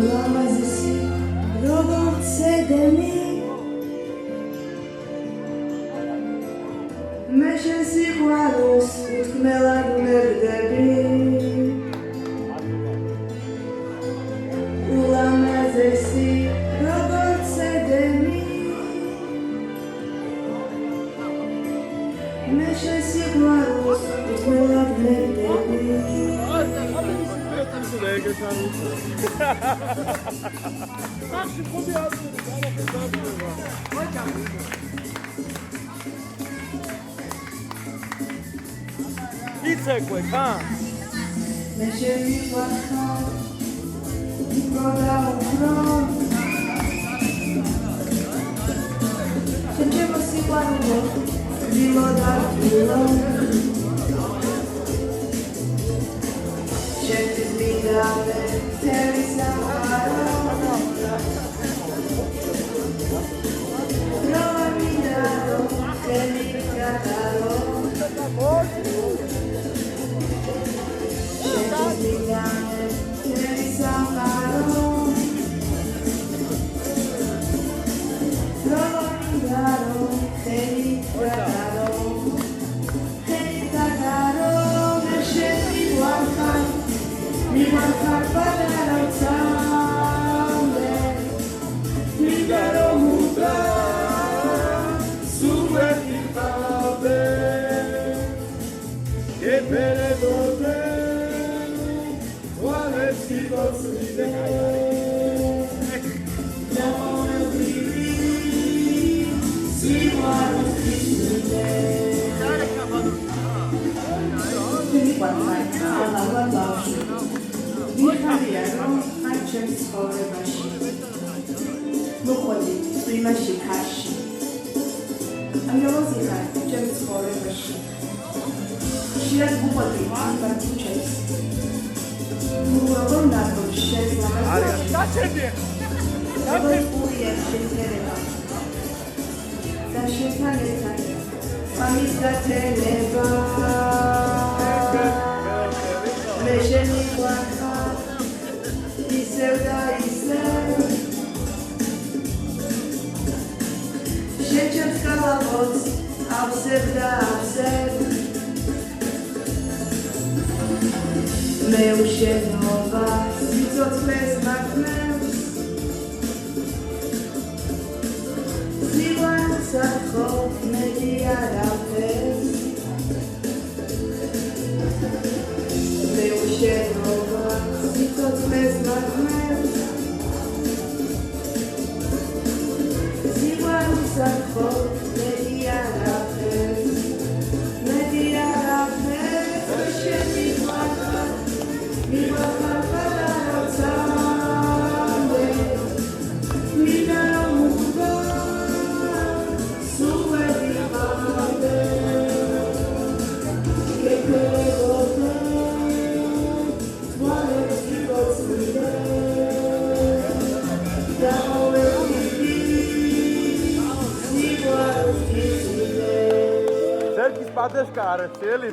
ულამაზესი როგორც ედენი მე შენ სიყვარულს უთქმელად მერდები ულამაზესი როგორც ედენი მე შენ სიყვარულს უთქმელად მერდები Pizza quick, huh? მე შემიყვარხარ უფრო და უფრო შემჩემო სიყვარულო დილო და დილო შენთვის მიდამე მთელი სამყარო რო არ მინდა რომ ხელი გადარო შენთვის მიდამე მთელი სამყარო რო არ მინდა რომ ხელი გადარო Miłachar padarał całe Migaro muda Sube pipabe Que peredote Walewski dosłide No me vivi Siłanu pisnide მიხარია რომ აი ჩემს ცხოვრებაში მოხდი იმაში ხარში ამბობი ხარ ჩემს ცხოვრებაში შეიძლება მოხდი ამ ჩემს როგორ ნახო შეიძლება არის დაჩერდი დაჩერდი შეიძლება და შეიძლება ამის გაწევა მე შემიყვარხარ ისევ და ისევ შეჭებს კალაპოტს ავსებ და ავსებ მე უშენობა სიცოცხლეს მართმევს სიყვარულს ახო მეტი არაფერს მე უშენობა სიცოცხლეს მართმევს სიყვარულს ახო მეტი არაფერს შემიყვარხარ მიყვარხარ პატარა ცალე მინდა რომ უხდო სულ ვერ ვიყავდე გექებოდე თვალებში გოცვლიდე დავევიდე სიყვარულს ისიდე Serkis Padeshka არის, ელი